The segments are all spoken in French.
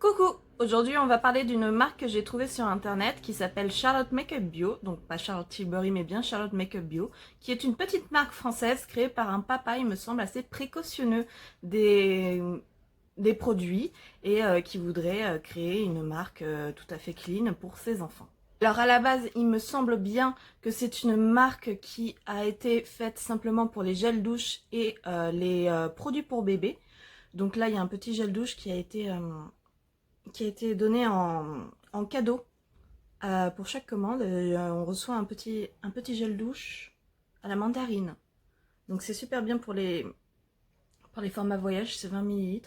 Coucou! Aujourd'hui on va parler d'une marque que j'ai trouvée sur internet qui s'appelle Charlotte Makeup Bio, donc pas Charlotte Tilbury mais bien Charlotte Makeup Bio, qui est une petite marque française créée par un papa, il me semble assez précautionneux des produits et qui voudrait créer une marque tout à fait clean pour ses enfants. Alors à la base, il me semble bien que c'est une marque qui a été faite simplement pour les gels douche et les produits pour bébé. Donc là, il y a un petit gel douche qui a été donné en cadeau pour chaque commande. On reçoit un petit gel douche à la mandarine. Donc c'est super bien pour les formats voyage, c'est 20 ml.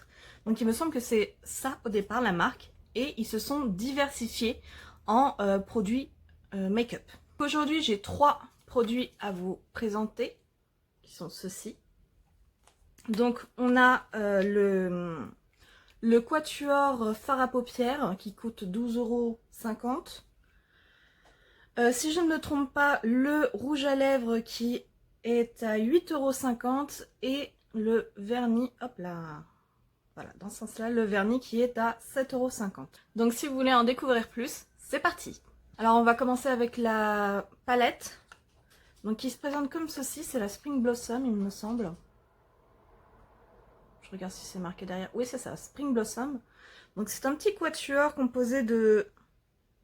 Donc il me semble que c'est ça au départ la marque. Et ils se sont diversifiés en produits make-up. Aujourd'hui j'ai 3 produits à vous présenter, qui sont ceux-ci. Donc on a le quatuor fard à paupières qui coûte 12,50 €. Si je ne me trompe pas, le rouge à lèvres qui est à 8,50 € et le vernis, hop là, voilà, dans ce sens-là, le vernis qui est à 7,50 €. Donc si vous voulez en découvrir plus, c'est parti. Alors on va commencer avec la palette. Donc qui se présente comme ceci, c'est la Spring Blossom, il me semble. Je regarde si c'est marqué derrière. Oui, c'est ça, Spring Blossom. Donc c'est un petit quatuor composé de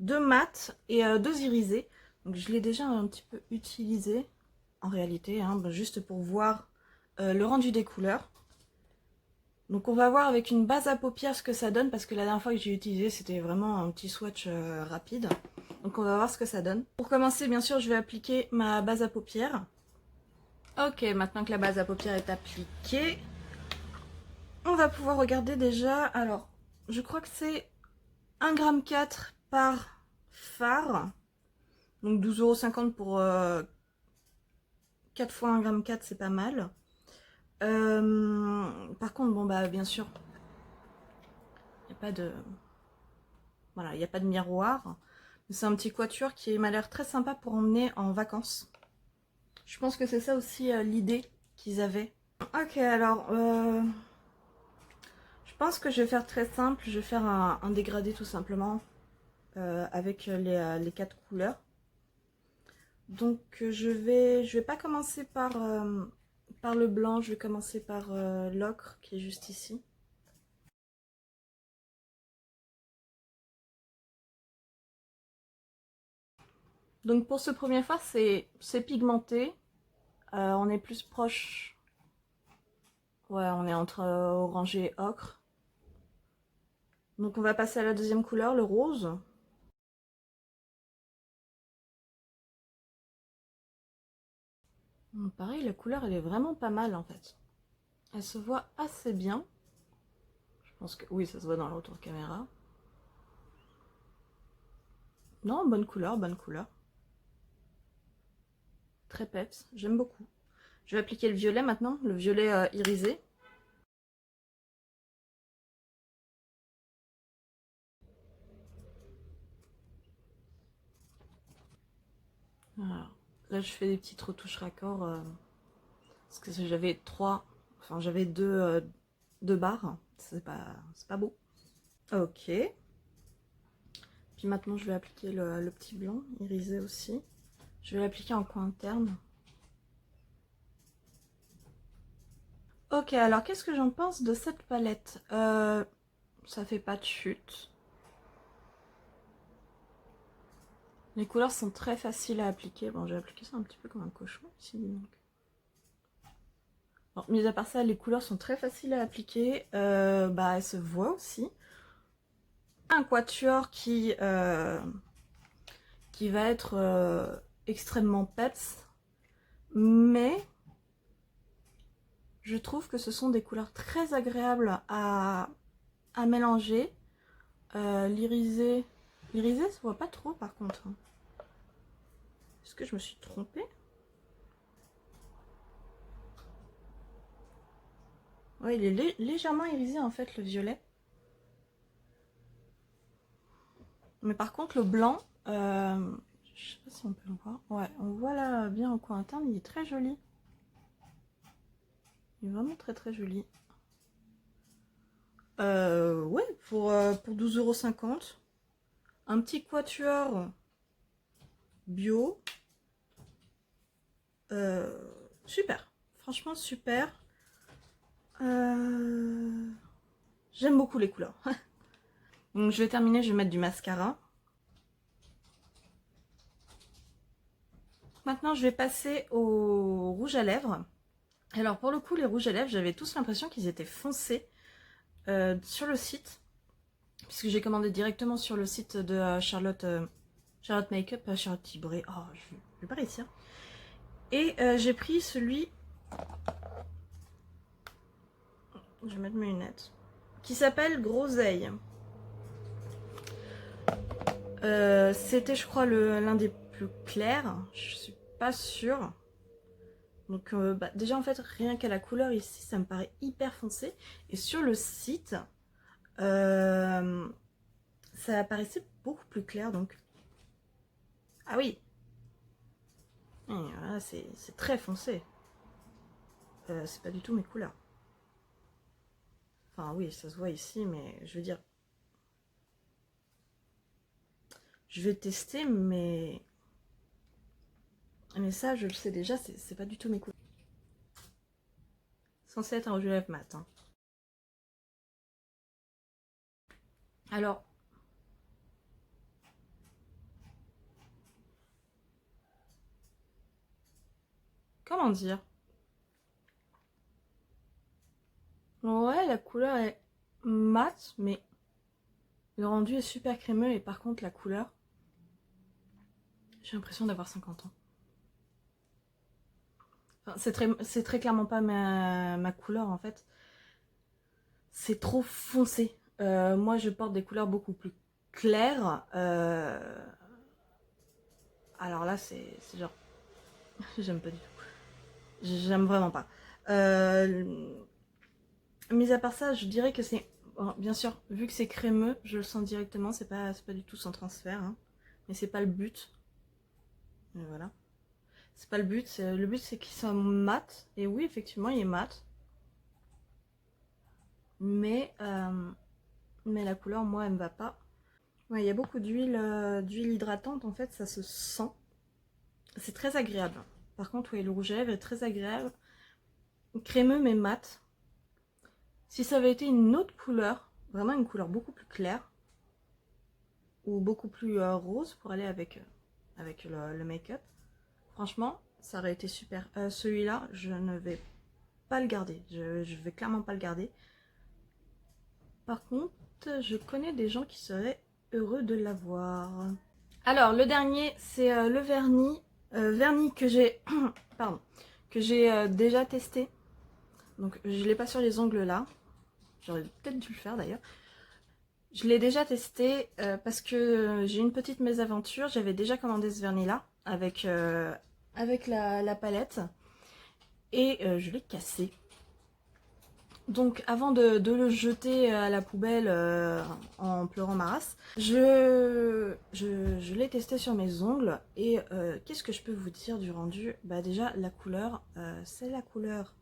2 mat et 2 irisés. Donc je l'ai déjà un petit peu utilisé en réalité, hein, juste pour voir le rendu des couleurs. Donc on va voir avec une base à paupières ce que ça donne, parce que la dernière fois que j'ai utilisé c'était vraiment un petit swatch rapide. Donc on va voir ce que ça donne. Pour commencer, bien sûr, je vais appliquer ma base à paupières. Ok, maintenant que la base à paupières est appliquée, on va pouvoir regarder déjà. Alors, je crois que c'est 1,4 g par fard. Donc 12,50 € pour 4 fois 1,4 g, c'est pas mal. Par contre, bon bah bien sûr, il n'y a pas de... Voilà, il n'y a pas de miroir. C'est un petit quatuor qui m'a l'air très sympa pour emmener en vacances. Je pense que c'est ça aussi l'idée qu'ils avaient. Ok, alors... je pense que je vais faire très simple. Je vais faire un dégradé tout simplement. Avec les 4 couleurs. Donc je vais pas commencer par le blanc, je vais commencer par l'ocre qui est juste ici. Donc pour ce premier fard, c'est pigmenté. On est plus proche. Ouais, on est entre orange et ocre. Donc on va passer à la deuxième couleur, le rose. Pareil, la couleur elle est vraiment pas mal en fait. Elle se voit assez bien. Je pense que oui, ça se voit dans le retour caméra. Non, bonne couleur, bonne couleur. Très peps, j'aime beaucoup. Je vais appliquer le violet maintenant, le violet irisé. Voilà. Là, je fais des petites retouches raccords parce que j'avais j'avais deux barres. C'est pas beau. Ok. Puis maintenant, je vais appliquer le petit blanc irisé aussi. Je vais l'appliquer en coin interne. Ok, alors qu'est-ce que j'en pense de cette palette? Ça fait pas de chute. Les couleurs sont très faciles à appliquer. Bon, j'ai appliqué ça un petit peu comme un cochon ici, donc. Bon, mis à part ça, les couleurs sont très faciles à appliquer. Bah, elles se voient aussi. Un quatuor qui va être extrêmement peps, mais je trouve que ce sont des couleurs très agréables à mélanger. L'irisé se voit pas trop par contre. Est-ce que je me suis trompée? Ouais, il est légèrement irisé en fait, le violet. Mais par contre, le blanc, je sais pas si on peut le voir. Ouais, on voit là bien au coin interne, il est très joli. Il est vraiment très très joli. Ouais, pour 12,50 €. Un petit quatuor bio. Super. Franchement, super. J'aime beaucoup les couleurs. Donc je vais terminer, je vais mettre du mascara. Maintenant, je vais passer au rouge à lèvres. Alors pour le coup, les rouges à lèvres, j'avais tous l'impression qu'ils étaient foncés sur le site. Puisque j'ai commandé directement sur le site de Charlotte Makeup, Charlotte Tilbury. Oh, je vais pas réussir. Et j'ai pris celui... Je vais mettre mes lunettes. Qui s'appelle Groseille. C'était, je crois, l'un des plus clairs. Je suis pas sûre. Donc, bah, déjà, en fait, rien qu'à la couleur ici, ça me paraît hyper foncé. Et sur le site, ça apparaissait beaucoup plus clair. Donc, ah oui, voilà, c'est très foncé. C'est pas du tout mes couleurs. Enfin, oui, ça se voit ici, mais je veux dire, je vais tester, mais ça, je le sais déjà, c'est pas du tout mes couleurs. Censé être un rouge à lèvres mat. Hein. Alors, comment dire? Ouais, la couleur est mate, mais le rendu est super crémeux. Et par contre, la couleur, j'ai l'impression d'avoir 50 ans. Enfin, c'est très clairement pas ma couleur en fait. C'est trop foncé. Moi, je porte des couleurs beaucoup plus claires. Alors là, c'est genre... J'aime pas du tout. J'aime vraiment pas. Mis à part ça, je dirais que c'est... Bon, bien sûr, vu que c'est crémeux, je le sens directement. C'est pas du tout sans transfert. Hein. Mais c'est pas le but. Et voilà. C'est pas le but. Le but, c'est qu'il soit mat. Et oui, effectivement, il est mat. Mais la couleur, moi, elle me va pas. Ouais, il y a beaucoup d'huile hydratante, en fait, ça se sent. C'est très agréable. Par contre, oui, le rouge à lèvres est très agréable. Crémeux, mais mat. Si ça avait été une autre couleur, vraiment une couleur beaucoup plus claire, ou beaucoup plus rose pour aller avec le make-up, franchement, ça aurait été super. Celui-là, je ne vais pas le garder. Je vais clairement pas le garder. Par contre, je connais des gens qui seraient heureux de l'avoir. Alors, le dernier, c'est le vernis. Vernis que j'ai pardon, que j'ai déjà testé. Donc, je l'ai pas sur les ongles là. J'aurais peut-être dû le faire d'ailleurs. Je l'ai déjà testé parce que j'ai une petite mésaventure. J'avais déjà commandé ce vernis là avec la palette. Et je l'ai cassé. Donc avant de le jeter à la poubelle en pleurant ma race, je l'ai testé sur mes ongles. Et qu'est-ce que je peux vous dire du rendu? Bah déjà la couleur, c'est la couleur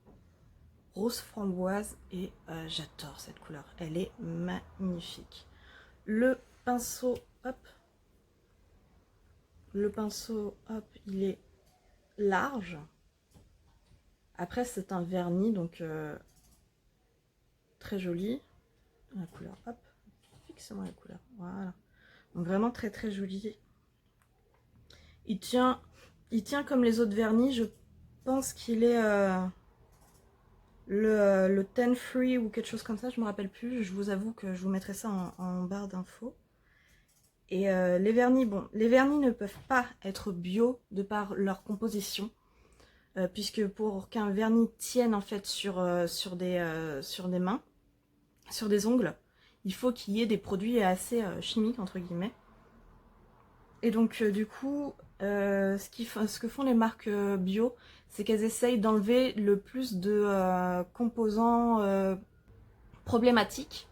rose framboise et j'adore cette couleur. Elle est magnifique. Le pinceau, hop, il est large. Après c'est un vernis donc très joli. La couleur, hop, fixe-moi la couleur, voilà. Donc vraiment très très joli. Il tient comme les autres vernis. Je pense qu'il est le Ten Free ou quelque chose comme ça, je me rappelle plus. Je vous avoue que je vous mettrai ça en barre d'infos. Et les vernis, bon, les vernis ne peuvent pas être bio de par leur composition. Puisque pour qu'un vernis tienne en fait sur des mains, sur des ongles, il faut qu'il y ait des produits assez chimiques entre guillemets. Et donc du coup, ce que font les marques bio, c'est qu'elles essayent d'enlever le plus de composants problématiques.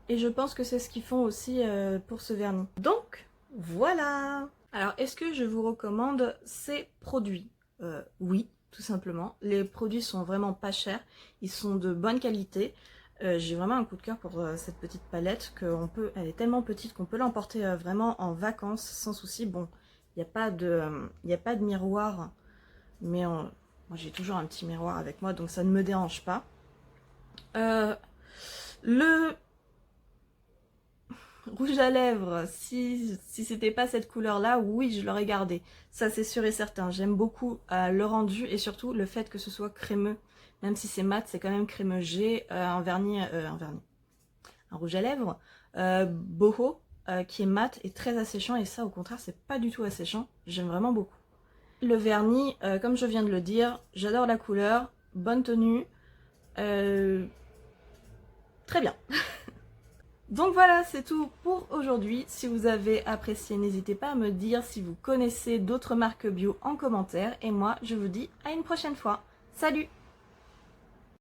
Et je pense que c'est ce qu'ils font aussi pour ce vernis. Donc voilà. Alors est-ce que je vous recommande ces produits? Oui, tout simplement. Les produits sont vraiment pas chers, ils sont de bonne qualité. J'ai vraiment un coup de cœur pour cette petite palette, elle est tellement petite qu'on peut l'emporter vraiment en vacances sans souci. Bon, il n'y a pas de miroir, mais moi j'ai toujours un petit miroir avec moi, donc ça ne me dérange pas. Le rouge à lèvres, si c'était pas cette couleur là, oui je l'aurais gardé, ça c'est sûr et certain. J'aime beaucoup le rendu et surtout le fait que ce soit crémeux, même si c'est mat, c'est quand même crémeux. J'ai un rouge à lèvres boho qui est mat et très asséchant, et ça au contraire c'est pas du tout asséchant, j'aime vraiment beaucoup. Le vernis, comme je viens de le dire, j'adore la couleur, bonne tenue, très bien. Donc voilà, c'est tout pour aujourd'hui. Si vous avez apprécié, n'hésitez pas à me dire si vous connaissez d'autres marques bio en commentaire. Et moi, je vous dis à une prochaine fois. Salut!